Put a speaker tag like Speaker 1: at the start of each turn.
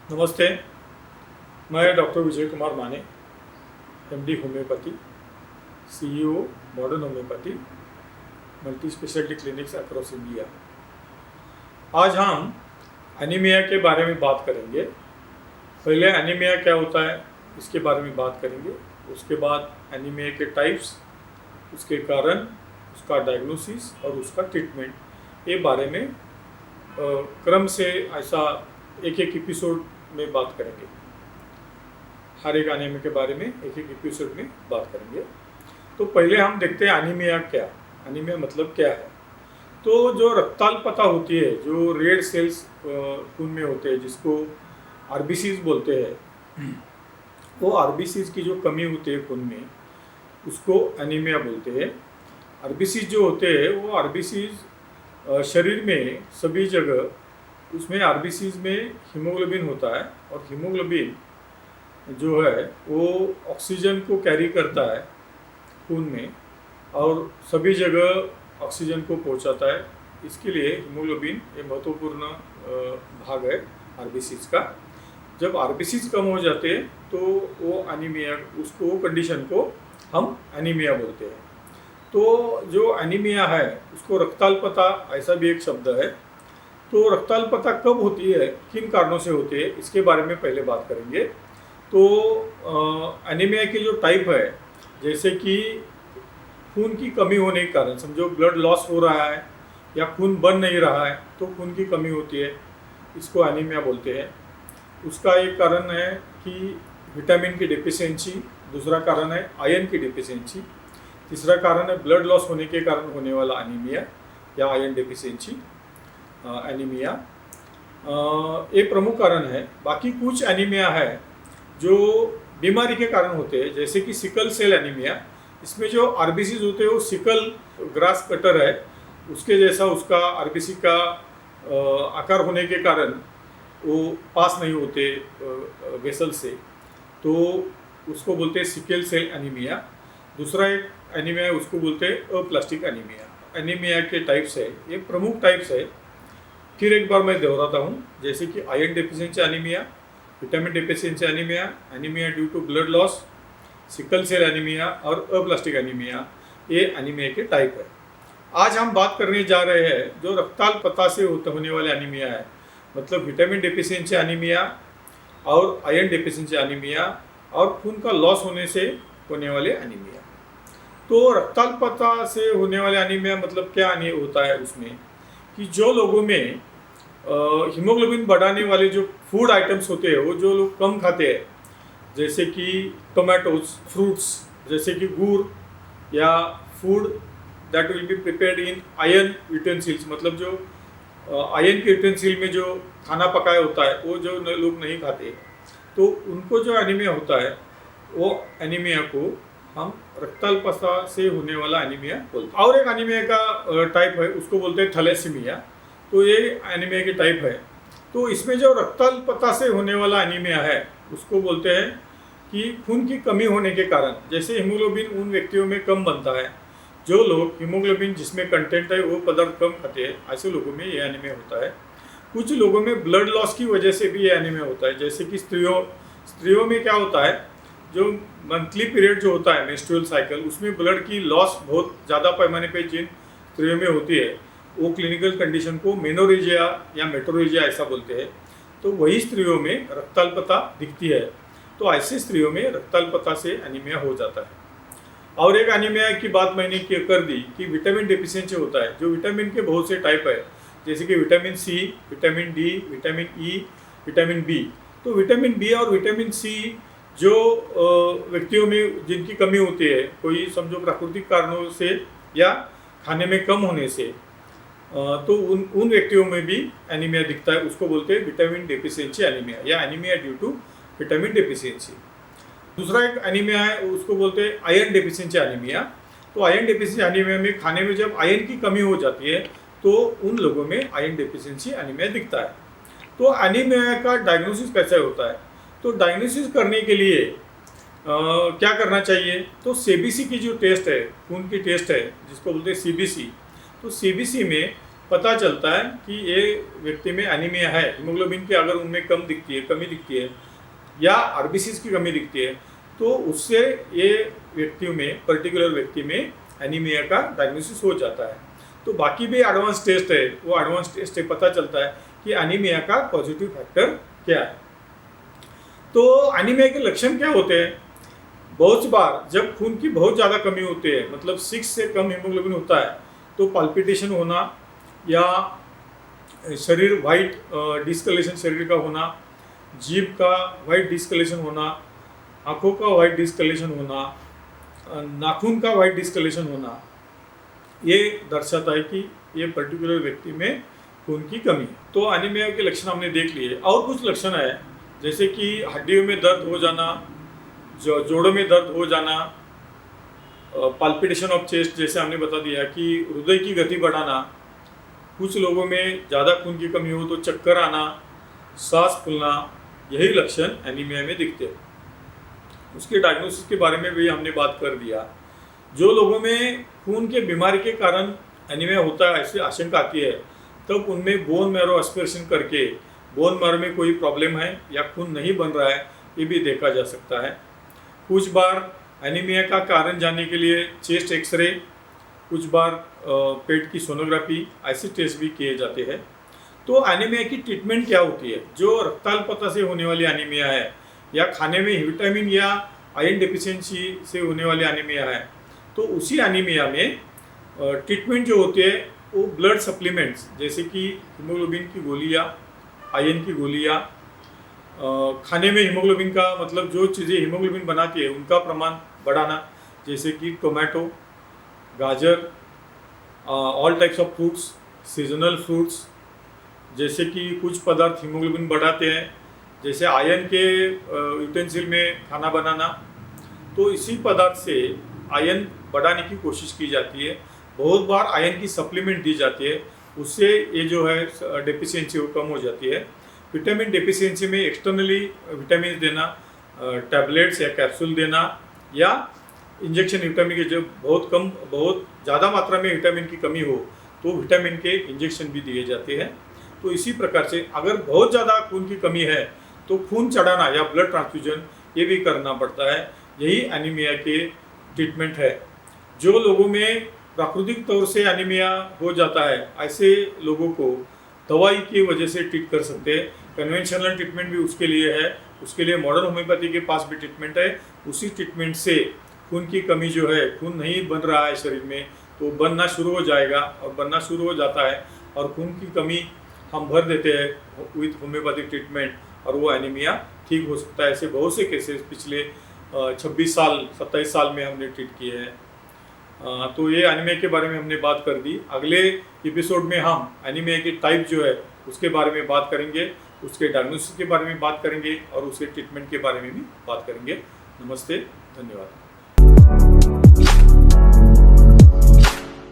Speaker 1: नमस्ते। मैं डॉक्टर विजय कुमार माने, MD homeopathy, CEO modern homeopathy, multi speciality clinics across India. आज हम एनीमिया के बारे में बात करेंगे। पहले एनीमिया क्या होता है इसके बारे में बात करेंगे, उसके बाद एनीमिया के टाइप्स, उसके कारण, उसका डायग्नोसिस और उसका ट्रीटमेंट, ये बारे में क्रम से ऐसा एक एक एपिसोड में बात करेंगे। हर एक एनीमिया के बारे में एक एक एपिसोड में बात करेंगे। तो पहले हम देखते हैं एनीमिया क्या, एनीमिया मतलब क्या है। तो जो रक्ताल्पता होती है, जो रेड सेल्स खून में होते हैं, जिसको आरबीसीज बोलते हैं, वो आरबीसीज की जो कमी होती है खून में, उसको एनीमिया बोलते हैं। आरबीसीज जो होते हैं वो आरबीसीज शरीर में सभी जगह, उसमें आरबीसीज में हीमोग्लोबिन होता है और हीमोग्लोबिन जो है वो ऑक्सीजन को कैरी करता है खून में और सभी जगह ऑक्सीजन को पहुंचाता है। इसके लिए हीमोग्लोबिन ये महत्वपूर्ण भाग है आरबीसीज का। जब आरबीसीज कम हो जाते हैं तो वो एनीमिया, वो कंडीशन को हम एनीमिया बोलते हैं। तो जो एनीमिया है उसको रक्ताल्पता ऐसा भी एक शब्द है। तो रक्ताल्पता कब होती है, किन कारणों से होती है, इसके बारे में पहले बात करेंगे। तो एनीमिया की जो टाइप है, जैसे कि खून की कमी होने के कारण, समझो ब्लड लॉस हो रहा है या खून बन नहीं रहा है तो खून की कमी होती है, इसको एनीमिया बोलते हैं। उसका एक कारण है कि विटामिन की डिफिशियंसी, दूसरा कारण है आयरन की डिफिशियंसी, तीसरा कारण है ब्लड लॉस होने के कारण होने वाला एनीमिया या आयरन डिफिशियंसी एनीमिया। ये प्रमुख कारण है। बाकी कुछ एनीमिया है जो बीमारी के कारण होते हैं, जैसे कि सिकल सेल एनीमिया। इसमें जो आरबीसीज होते हैं वो सिकल ग्रास कटर है, उसके जैसा उसका आरबीसी का आकार होने के कारण वो पास नहीं होते वेसल से, तो उसको बोलते हैं सिकल सेल एनीमिया। दूसरा एक एनीमिया है, उसको बोलते हैं अप्लास्टिक एनीमिया। एनीमिया के टाइप्स है, ये प्रमुख टाइप्स है। फिर एक बार मैं दोहराता हूँ, जैसे कि iron deficiency anaemia, vitamin deficiency anaemia, anaemia due to blood loss, sickle cell anaemia और अप्लास्टिक एनीमिया, ये एनीमिया के टाइप है। आज हम बात करने जा रहे हैं जो रक्ताल्पता से होने वाले एनीमिया है, मतलब विटामिन डेफिशिएंसी एनीमिया और आयरन डेफिशिएंसी एनीमिया और खून का लॉस होने से होने वाले एनीमिया। तो रक्ताल्पता से होने वाले एनीमिया मतलब क्या होता है उसमें, कि जो लोगों में हीमोग्लोबिन बढ़ाने वाले जो फूड आइटम्स होते हैं वो जो लोग कम खाते हैं, जैसे कि टोमेटोज, फ्रूट्स, जैसे कि गुड़ या food that will be prepared in iron utensils, मतलब जो आयरन के यूटेंसिल में जो खाना पकाया होता है वो जो लोग नहीं खाते, तो उनको जो एनीमिया होता है वो एनीमिया को हम रक्ताल्पता से होने वाला एनीमिया बोलते हैं। और एक एनीमिया का टाइप है, उसको बोलते हैं थैलेसीमिया। तो ये एनीमिया की टाइप है। तो इसमें जो रक्ताल्पता से होने वाला एनीमिया है उसको बोलते हैं कि खून की कमी होने के कारण, जैसे हीमोग्लोबिन उन व्यक्तियों में कम बनता है, जो लोग हीमोग्लोबिन जिसमें कंटेंट है वो पदार्थ कम खाते हैं, ऐसे लोगों में ये एनीमिया होता है। कुछ लोगों में ब्लड लॉस की वजह से भी ये एनीमिया होता है, जैसे कि स्त्रियों में क्या होता है, जो मंथली पीरियड जो होता है मेंस्ट्रुअल साइकिल, उसमें ब्लड की लॉस बहुत ज़्यादा पैमाने पे जिन स्त्रियों में होती है वो क्लिनिकल कंडीशन को मेनोरेजिया या मेट्रोरेजिया ऐसा बोलते हैं। तो वही स्त्रियों में रक्ताल्पता दिखती है, तो ऐसे स्त्रियों में रक्ताल्पता से एनीमिया हो जाता है। और एक एनीमिया की बात मैंने कर दी कि विटामिन डेफिशिएंसी होता है, जो विटामिन के बहुत से टाइप है, जैसे कि vitamin C, vitamin D, vitamin E, vitamin B. तो विटामिन बी और विटामिन सी जो व्यक्तियों में जिनकी कमी होती है, कोई समझो प्राकृतिक कारणों से या खाने में कम होने से, तो उन व्यक्तियों में भी एनीमिया दिखता है, उसको बोलते हैं विटामिन डेफिशिएंसी एनीमिया या anaemia due to vitamin deficiency. दूसरा एक एनीमिया है, उसको बोलते हैं आयरन डेफिशिएंसी एनीमिया। तो आयरन डेफिशिएंसी एनीमिया में खाने में जब आयरन की कमी हो जाती है तो उन लोगों में आयरन डेफिशिएंसी एनीमिया दिखता है। तो एनीमिया का डायग्नोसिस कैसे होता है, तो डायग्नोसिस करने के लिए क्या करना चाहिए, तो सीबीसी की जो टेस्ट है, खून की टेस्ट है जिसको बोलते हैं सीबीसी, तो सीबीसी में पता चलता है कि ये व्यक्ति में एनीमिया है, हीमोग्लोबिन की अगर उनमें कमी दिखती है या आरबीसीज की कमी दिखती है, तो उससे ये व्यक्तियों में, पर्टिकुलर व्यक्ति में एनीमिया का डायग्नोसिस हो जाता है। तो बाकी भी एडवांस टेस्ट है, वो एडवांस टेस्ट से पता चलता है कि एनीमिया का पॉजिटिव फैक्टर क्या है। तो एनीमिया के लक्षण क्या होते हैं? बहुत बार जब खून की बहुत ज़्यादा कमी होती है, मतलब 6 से कम हीमोग्लोबिन होता है, तो पाल्पिटेशन होना या शरीर वाइट डिस्कलेशन शरीर का होना, जीभ का वाइट डिस्कलेशन होना, आँखों का वाइट डिस्कलेशन होना, नाखून का वाइट डिस्कलेशन होना, ये दर्शाता है कि ये पर्टिकुलर व्यक्ति में खून की कमी है। तो एनीमिया के लक्षण हमने देख लिए। और कुछ लक्षण है जैसे कि हड्डियों में दर्द हो जाना, जोड़ों में दर्द हो जाना, पाल्पिटेशन ऑफ चेस्ट, जैसे हमने बता दिया कि हृदय की गति बढ़ाना, कुछ लोगों में ज़्यादा खून की कमी हो तो चक्कर आना, सांस फूलना, यही लक्षण एनीमिया में दिखते हैं। उसके डायग्नोसिस के बारे में भी हमने बात कर दिया। जो लोगों में खून के बीमारी के कारण एनीमिया होता है, ऐसी आशंका आती है, तब उनमें बोन मैरो एस्पिरेशन करके बोन मैरो में कोई प्रॉब्लम है या खून नहीं बन रहा है, ये भी देखा जा सकता है। कुछ बार एनीमिया का कारण जानने के लिए चेस्ट एक्सरे, कुछ बार पेट की सोनोग्राफी, ऐसे टेस्ट भी किए जाते हैं। तो एनीमिया की ट्रीटमेंट क्या होती है? जो रक्ताल्पता से होने वाली एनीमिया है या खाने में विटामिन या आयरन डेफिशिएंसी से होने वाली एनीमिया है, तो उसी एनीमिया में ट्रीटमेंट जो होती है वो ब्लड सप्लीमेंट्स, जैसे कि हीमोग्लोबिन की गोलियाँ, आयरन की गोलियाँ, खाने में हीमोग्लोबिन का मतलब जो चीज़ें हीमोग्लोबिन बनाती है उनका प्रमाण बढ़ाना, जैसे कि टोमेटो, गाजर, all types of fruits, seasonal fruits, जैसे कि कुछ पदार्थ हीमोग्लोबिन बढ़ाते हैं, जैसे आयरन के यूटेंसिल में खाना बनाना, तो इसी पदार्थ से आयरन बढ़ाने की कोशिश की जाती है। बहुत बार आयरन की सप्लीमेंट दी जाती है, उससे ये जो है डेफिशिएंसी वो कम हो जाती है। विटामिन डेफिशिएंसी में एक्सटर्नली विटामिन देना, टैबलेट्स या कैप्सूल देना, या इंजेक्शन विटामिन के जब बहुत ज़्यादा मात्रा में विटामिन की कमी हो तो विटामिन के इंजेक्शन भी दिए जाते हैं। तो इसी प्रकार से अगर बहुत ज़्यादा खून की कमी है तो खून चढ़ाना या ब्लड ट्रांसफ्यूजन ये भी करना पड़ता है। यही एनीमिया के ट्रीटमेंट है। जो लोगों में प्राकृतिक तौर से एनीमिया हो जाता है, ऐसे लोगों को दवाई की वजह से ट्रीट कर सकते हैं। कन्वेंशनल ट्रीटमेंट भी उसके लिए है, उसके लिए मॉडर्न होम्योपैथी के पास भी ट्रीटमेंट है। उसी ट्रीटमेंट से खून की कमी जो है, खून नहीं बन रहा है शरीर में, तो बनना शुरू हो जाएगा और बनना शुरू हो जाता है और खून की कमी हम भर देते हैं विथ होम्योपैथिक ट्रीटमेंट और वो एनीमिया ठीक हो सकता है। ऐसे बहुत से केसेस पिछले 26 साल 27 साल में हमने ट्रीट किए हैं। तो ये एनीमिया के बारे में हमने बात कर दी। अगले एपिसोड में हम एनीमिया की टाइप जो है उसके बारे में बात करेंगे, उसके डायग्नोसिस के बारे में बात करेंगे और उसके ट्रीटमेंट के बारे में भी बात करेंगे। नमस्ते, धन्यवाद।